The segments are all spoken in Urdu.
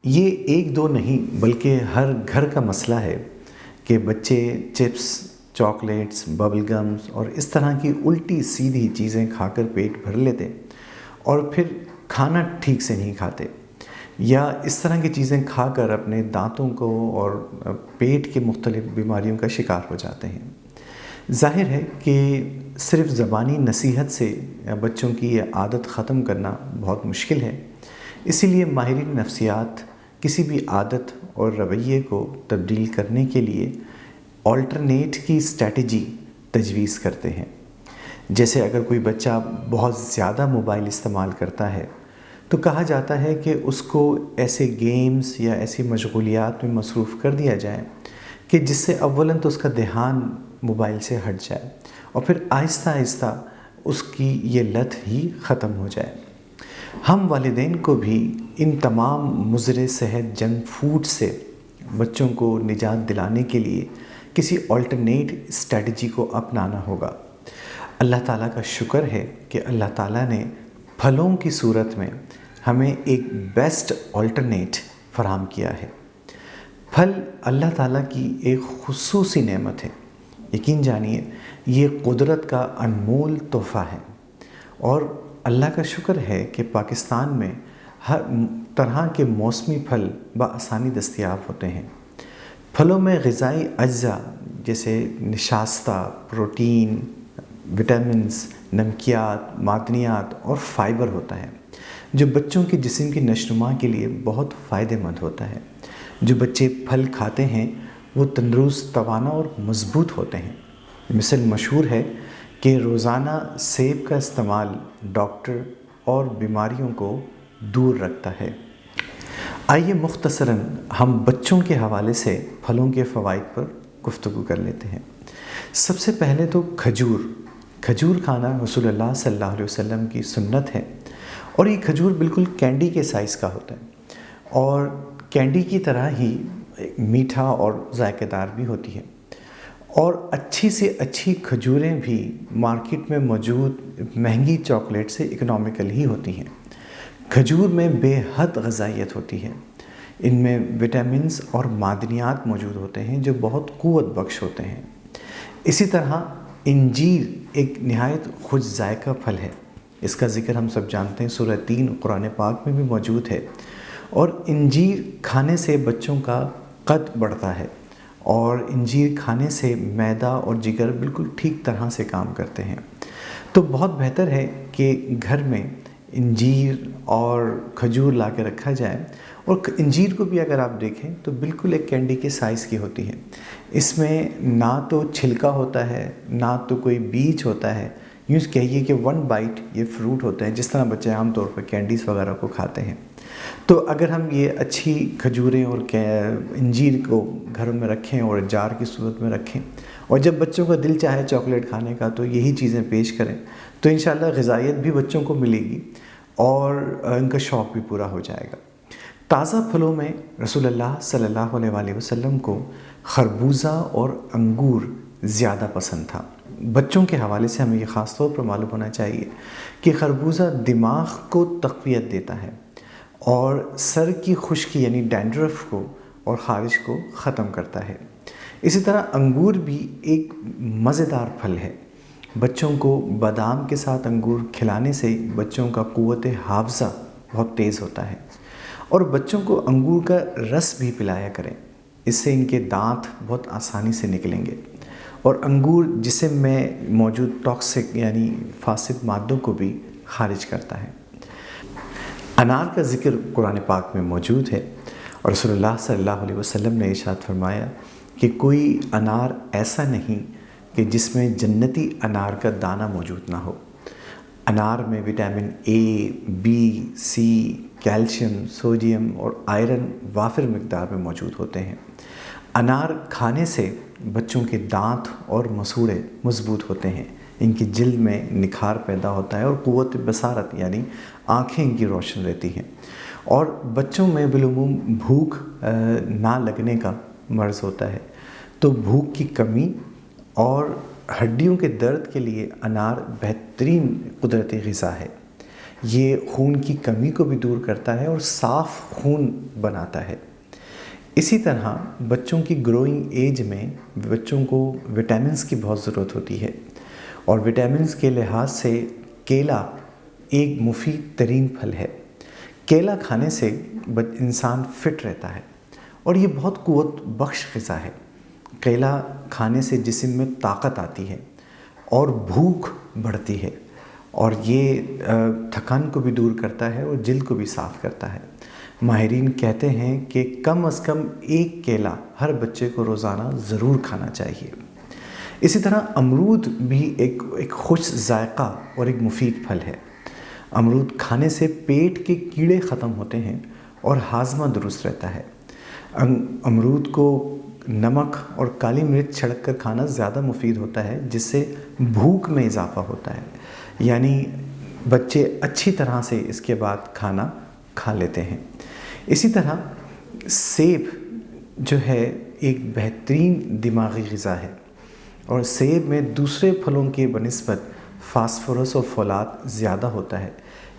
یہ ایک دو نہیں بلکہ ہر گھر کا مسئلہ ہے کہ بچے چپس، چاکلیٹس، ببل گمز اور اس طرح کی الٹی سیدھی چیزیں کھا کر پیٹ بھر لیتے اور پھر کھانا ٹھیک سے نہیں کھاتے، یا اس طرح کی چیزیں کھا کر اپنے دانتوں کو اور پیٹ کے مختلف بیماریوں کا شکار ہو جاتے ہیں۔ ظاہر ہے کہ صرف زبانی نصیحت سے بچوں کی یہ عادت ختم کرنا بہت مشکل ہے، اسی لیے ماہرین نفسیات کسی بھی عادت اور رویے کو تبدیل کرنے کے لیے آلٹرنیٹ کی اسٹریٹجی تجویز کرتے ہیں۔ جیسے اگر کوئی بچہ بہت زیادہ موبائل استعمال کرتا ہے تو کہا جاتا ہے کہ اس کو ایسے گیمز یا ایسی مشغولیات میں مصروف کر دیا جائے کہ جس سے اولاً تو اس کا دھیان موبائل سے ہٹ جائے اور پھر آہستہ آہستہ اس کی یہ لت ہی ختم ہو جائے۔ ہم والدین کو بھی ان تمام مضر صحت جنک فوڈ سے بچوں کو نجات دلانے کے لیے کسی آلٹرنیٹ اسٹریٹجی کو اپنانا ہوگا۔ اللہ تعالیٰ کا شکر ہے کہ اللہ تعالیٰ نے پھلوں کی صورت میں ہمیں ایک بیسٹ آلٹرنیٹ فراہم کیا ہے۔ پھل اللہ تعالیٰ کی ایک خصوصی نعمت ہے۔ یقین جانیے یہ قدرت کا انمول تحفہ ہے، اور اللہ کا شکر ہے کہ پاکستان میں ہر طرح کے موسمی پھل بآسانی دستیاب ہوتے ہیں۔ پھلوں میں غذائی اجزاء جیسے نشاستہ، پروٹین، وٹامنز، نمکیات، معدنیات اور فائبر ہوتا ہے، جو بچوں کے جسم کی نشوونما کے لیے بہت فائدہ مند ہوتا ہے۔ جو بچے پھل کھاتے ہیں وہ تندرست، توانا اور مضبوط ہوتے ہیں۔ مثل مشہور ہے کہ روزانہ سیب کا استعمال ڈاکٹر اور بیماریوں کو دور رکھتا ہے۔ آئیے مختصراً ہم بچوں کے حوالے سے پھلوں کے فوائد پر گفتگو کر لیتے ہیں۔ سب سے پہلے تو کھجور کھانا رسول اللہ صلی اللہ علیہ وسلم کی سنت ہے، اور یہ کھجور بالکل کینڈی کے سائز کا ہوتا ہے اور کینڈی کی طرح ہی میٹھا اور ذائقہ دار بھی ہوتی ہے، اور اچھی سے اچھی کھجوریں بھی مارکیٹ میں موجود مہنگی چاکلیٹ سے اکنامیکل ہی ہوتی ہیں۔ کھجور میں بے حد غذائیت ہوتی ہے، ان میں وٹامنز اور معدنیات موجود ہوتے ہیں جو بہت قوت بخش ہوتے ہیں۔ اسی طرح انجیر ایک نہایت خوش ذائقہ پھل ہے، اس کا ذکر ہم سب جانتے ہیں، سورہ 3 قرآن پاک میں بھی موجود ہے، اور انجیر کھانے سے بچوں کا قد بڑھتا ہے، اور انجیر کھانے سے معدہ اور جگر بالکل ٹھیک طرح سے کام کرتے ہیں۔ تو بہت بہتر ہے کہ گھر میں انجیر اور کھجور لا کے رکھا جائے، اور انجیر کو بھی اگر آپ دیکھیں تو بالکل ایک کینڈی کے سائز کی ہوتی ہے۔ اس میں نہ تو چھلکا ہوتا ہے، نہ تو کوئی بیج ہوتا ہے، یوں کہیے کہ ون بائٹ یہ فروٹ ہوتا ہے، جس طرح بچے عام طور پر کینڈیز وغیرہ کو کھاتے ہیں۔ تو اگر ہم یہ اچھی کھجوریں اور انجیر کو گھروں میں رکھیں اور جار کی صورت میں رکھیں، اور جب بچوں کا دل چاہے چاکلیٹ کھانے کا تو یہی چیزیں پیش کریں، تو انشاءاللہ غذائیت بھی بچوں کو ملے گی اور ان کا شوق بھی پورا ہو جائے گا۔ تازہ پھلوں میں رسول اللہ صلی اللہ علیہ وآلہ وسلم کو خربوزہ اور انگور زیادہ پسند تھا۔ بچوں کے حوالے سے ہمیں یہ خاص طور پر معلوم ہونا چاہیے کہ خربوزہ دماغ کو تقویت دیتا ہے اور سر کی خشکی یعنی ڈینڈرف کو اور خارش کو ختم کرتا ہے۔ اسی طرح انگور بھی ایک مزیدار پھل ہے۔ بچوں کو بادام کے ساتھ انگور کھلانے سے بچوں کا قوت حافظہ بہت تیز ہوتا ہے، اور بچوں کو انگور کا رس بھی پلایا کریں، اس سے ان کے دانت بہت آسانی سے نکلیں گے، اور انگور جسم میں موجود ٹاکسک یعنی فاسد مادوں کو بھی خارج کرتا ہے۔ انار کا ذکر قرآن پاک میں موجود ہے، اور رسول اللہ صلی اللہ علیہ وسلم نے ارشاد فرمایا کہ کوئی انار ایسا نہیں کہ جس میں جنتی انار کا دانہ موجود نہ ہو۔ انار میں vitamin A, B, C, calcium, sodium اور آئرن وافر مقدار میں موجود ہوتے ہیں۔ انار کھانے سے بچوں کے دانت اور مسوڑھے مضبوط ہوتے ہیں، ان کی جلد میں نکھار پیدا ہوتا ہے، اور قوت بصارت یعنی آنکھیں ان کی روشن رہتی ہیں، اور بچوں میں بالعموم بھوک نہ لگنے کا مرض ہوتا ہے، تو بھوک کی کمی اور ہڈیوں کے درد کے لیے انار بہترین قدرتی غذا ہے۔ یہ خون کی کمی کو بھی دور کرتا ہے اور صاف خون بناتا ہے۔ اسی طرح بچوں کی گروئنگ ایج میں بچوں کو وٹامنس کی بہت ضرورت ہوتی ہے، اور وٹامنس کے لحاظ سے کیلا ایک مفید ترین پھل ہے۔ کیلا کھانے سے انسان فٹ رہتا ہے اور یہ بہت قوت بخش غذا ہے۔ کیلا کھانے سے جسم میں طاقت آتی ہے اور بھوک بڑھتی ہے، اور یہ تھکان کو بھی دور کرتا ہے اور جلد کو بھی صاف کرتا ہے۔ ماہرین کہتے ہیں کہ کم از کم ایک کیلا ہر بچے کو روزانہ ضرور کھانا چاہیے۔ اسی طرح امرود بھی ایک خوش ذائقہ اور ایک مفید پھل ہے۔ امرود کھانے سے پیٹ کے کیڑے ختم ہوتے ہیں اور ہاضمہ درست رہتا ہے۔ امرود کو نمک اور کالی مرچ چھڑک کر کھانا زیادہ مفید ہوتا ہے، جس سے بھوک میں اضافہ ہوتا ہے، یعنی بچے اچھی طرح سے اس کے بعد کھانا کھا لیتے ہیں۔ اسی طرح سیب جو ہے ایک بہترین دماغی غذا ہے، اور سیب میں دوسرے پھلوں کے بنسبت فاسفورس اور فولاد زیادہ ہوتا ہے،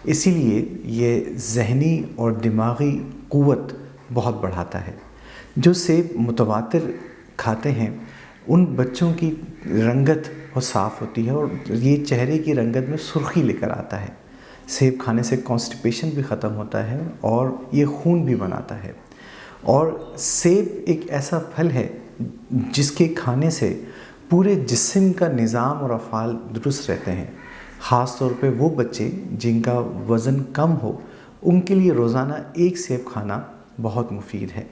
اسی لیے یہ ذہنی اور دماغی قوت بہت بڑھاتا ہے۔ جو سیب متواتر کھاتے ہیں ان بچوں کی رنگت بہت صاف ہوتی ہے، اور یہ چہرے کی رنگت میں سرخی لے کر آتا ہے۔ سیب کھانے سے کانسٹیپیشن بھی ختم ہوتا ہے اور یہ خون بھی بناتا ہے۔ اور سیب ایک ایسا پھل ہے جس کے کھانے سے پورے جسم کا نظام اور افعال درست رہتے ہیں۔ خاص طور پہ وہ بچے جن کا وزن کم ہو، ان کے لیے روزانہ ایک سیب کھانا بہت مفید ہے۔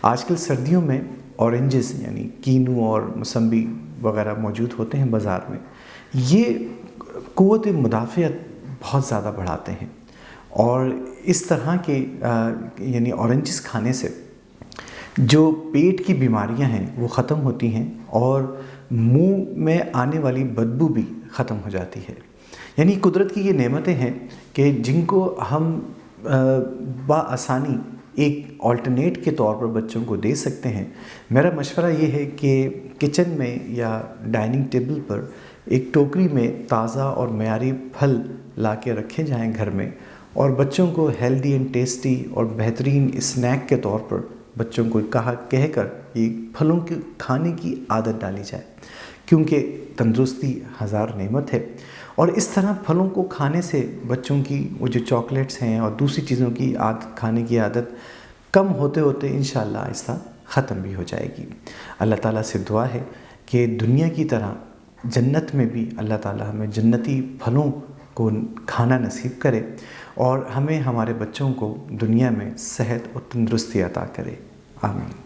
آج کل سردیوں میں اورنجز یعنی کینو اور موسمبی وغیرہ موجود ہوتے ہیں بازار میں، یہ قوت مدافعت بہت زیادہ بڑھاتے ہیں، اور اس طرح کے یعنی اورنجز کھانے سے جو پیٹ کی بیماریاں ہیں وہ ختم ہوتی ہیں، اور منہ میں آنے والی بدبو بھی ختم ہو جاتی ہے۔ یعنی قدرت کی یہ نعمتیں ہیں کہ جن کو ہم بآسانی ایک آلٹرنیٹ کے طور پر بچوں کو دے سکتے ہیں۔ میرا مشورہ یہ ہے کہ کچن میں یا ڈائننگ ٹیبل پر ایک ٹوکری میں تازہ اور معیاری پھل لا کے رکھے جائیں گھر میں، اور بچوں کو ہیلدی اینڈ ٹیسٹی اور بہترین اسنیک کے طور پر بچوں کو کہہ کر یہ پھلوں کے کھانے کی عادت ڈالی جائے، کیونکہ تندرستی ہزار نعمت ہے۔ اور اس طرح پھلوں کو کھانے سے بچوں کی وہ جو چاکلیٹس ہیں اور دوسری چیزوں کی عادت کھانے کی عادت کم ہوتے ہوتے انشاءاللہ آہستہ ختم بھی ہو جائے گی۔ اللہ تعالیٰ سے دعا ہے کہ دنیا کی طرح جنت میں بھی اللہ تعالیٰ ہمیں جنتی پھلوں کو کھانا نصیب کرے، اور ہمیں ہمارے بچوں کو دنیا میں صحت اور تندرستی عطا کرے۔ آمین۔